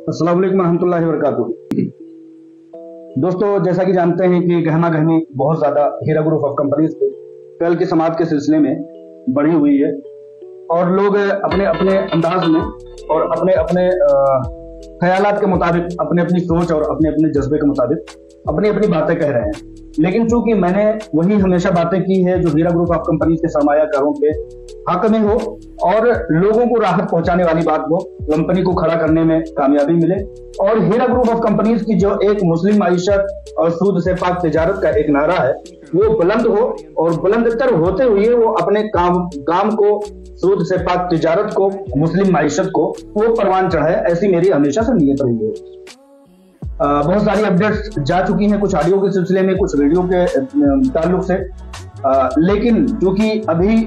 अस्सलाम वालेकुम रहमतुल्लाहि व बरकातुहू। दोस्तों, जैसा कि जानते हैं कि गहमा गहमी बहुत ज़्यादा हीरा ग्रुप ऑफ कंपनीज पे कल की समात के सिलसिले में बढ़ी हुई है और लोग अपने अपने अंदाज में और अपने अपने ख्यालात के मुताबिक, अपने अपनी सोच और अपने अपने जज्बे के मुताबिक अपनी अपनी बातें कह रहे हैं। लेकिन चूंकि मैंने वही हमेशा बातें की है जो हीरा ग्रुप ऑफ कंपनीज के सरमायाकारों के हक में हो और लोगों को राहत पहुंचाने वाली बात हो, कंपनी को खड़ा करने में कामयाबी मिले और हीरा ग्रुप ऑफ कंपनीज की जो एक मुस्लिम माईशत और सूद से पाक तिजारत का एक नारा है वो बुलंद हो और बुलंदतर होते हुए वो अपने काम को, सूद से पाक तिजारत को, मुस्लिम माईशत को वो परवान चढ़ाए, ऐसी मेरी हमेशा से नीयत रही है। बहुत सारी अपडेट्स जा चुकी हैं, कुछ ऑडियो के सिलसिले में, कुछ वीडियो के ताल्लुक से, लेकिन चूंकि अभी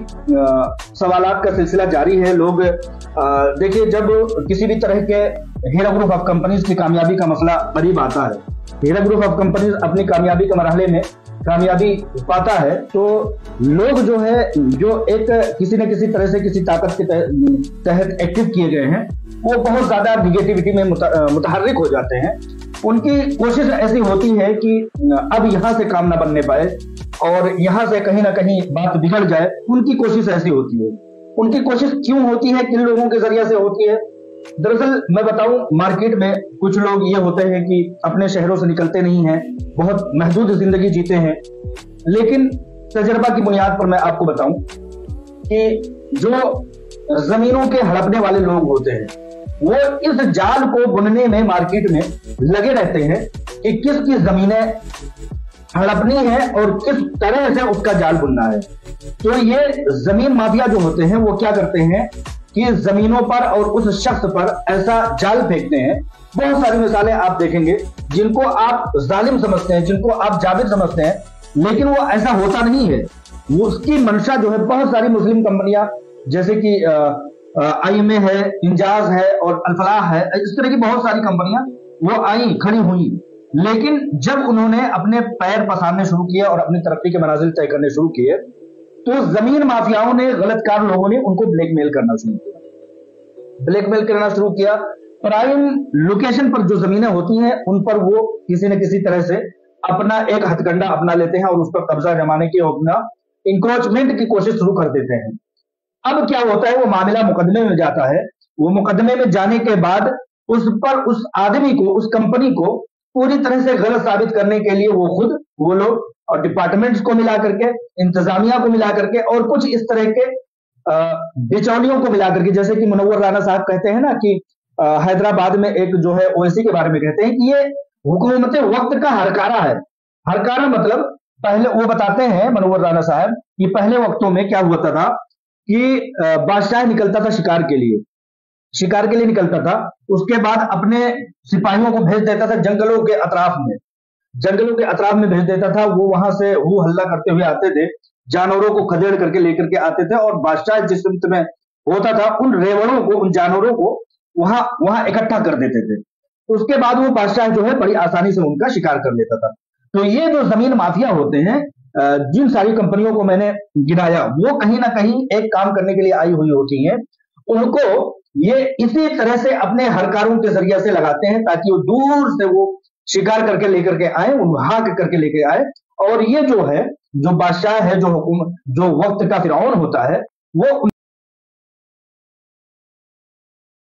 सवालात का सिलसिला जारी है। लोग देखिए, जब किसी भी तरह के हीरा ग्रुप ऑफ कंपनीज की कामयाबी का मसला करीब आता है, हीरा ग्रुप ऑफ कंपनीज अपनी कामयाबी के मरहले में कामयाबी पाता है, तो लोग जो है, जो एक किसी न किसी तरह से किसी ताकत के तहत एक्टिव किए गए हैं, वो बहुत ज्यादा निगेटिविटी में मुतहर्रिक हो जाते हैं। उनकी कोशिश ऐसी होती है कि अब यहां से काम ना बनने पाए और यहां से कहीं ना कहीं बात बिगड़ जाए। उनकी कोशिश ऐसी होती है। उनकी कोशिश क्यों होती है, किन लोगों के जरिए से होती है? दरअसल मैं बताऊं, मार्केट में कुछ लोग ये होते हैं कि अपने शहरों से निकलते नहीं हैं, बहुत महदूद जिंदगी जीते हैं, लेकिन तजर्बा की बुनियाद पर मैं आपको बताऊं कि जो जमीनों के हड़पने वाले लोग होते हैं वो इस जाल को बुनने में मार्केट में लगे रहते हैं कि किसकी जमीनें हड़पनी है और किस तरह से उसका जाल बुनना है। तो ये जमीन माफिया जो होते हैं वो क्या करते हैं कि जमीनों पर और उस शख्स पर ऐसा जाल फेंकते हैं। बहुत सारी मिसालें आप देखेंगे जिनको आप जालिम समझते हैं, जिनको आप जाबिर समझते हैं, लेकिन वो ऐसा होता नहीं है। वो उसकी मंशा जो है, बहुत सारी मुस्लिम कंपनियां जैसे कि IMA है, इंजाज है और अल्फलाह है, इस तरह की बहुत सारी कंपनियां वो आई, खड़ी हुई, लेकिन जब उन्होंने अपने पैर पसारने शुरू किए और अपनी तरक्की के मनाजिल तय करने शुरू किए तो जमीन माफियाओं ने, गलतकार लोगों ने उनको ब्लैकमेल करना शुरू किया। प्राइम लोकेशन पर जो जमीनें होती हैं उन पर वो किसी न किसी तरह से अपना एक हथकंडा अपना लेते हैं और उस पर कब्जा जमाने की, अपना इंक्रोचमेंट की कोशिश शुरू कर देते हैं। अब क्या होता है, वो मामला मुकदमे में जाता है। वो मुकदमे में जाने के बाद उस पर उस आदमी को, उस कंपनी को पूरी तरह से गलत साबित करने के लिए वो लोग और डिपार्टमेंट्स को मिला करके, इंतजामिया को मिला करके और कुछ इस तरह के बिचौलियों को मिला करके, जैसे कि मुनव्वर राना साहब कहते हैं ना कि हैदराबाद में एक जो है ओवैसी के बारे में कहते हैं कि ये हुकूमत वक्त का हरकारा है। हरकारा मतलब, पहले वो बताते हैं मुनव्वर राना साहब कि पहले वक्तों में क्या हुआ था कि बादशाह निकलता था शिकार के लिए निकलता था, उसके बाद अपने सिपाहियों को भेज देता था जंगलों के अतराफ में भेज देता था। वो वहां से वो हल्ला करते हुए आते थे, जानवरों को खदेड़ करके लेकर के आते थे और बादशाह जिस सिमत में होता था उन रेवड़ों को, उन जानवरों को वहां इकट्ठा कर देते थे। उसके बाद वो बादशाह जो है बड़ी आसानी से उनका शिकार कर लेता था। तो ये जो जमीन माफिया होते हैं, जिन सारी कंपनियों को मैंने गिनाया, वो कहीं ना कहीं एक काम करने के लिए आई हुई होती हैं। उनको ये इसी तरह से अपने हरकारों के जरिए से लगाते हैं ताकि वो दूर से वो शिकार करके लेकर के आए, हाक करके लेके आए। और ये जो है, जो बादशाह है, जो हुकूमत, जो वक्त का फिरौन होता है, वो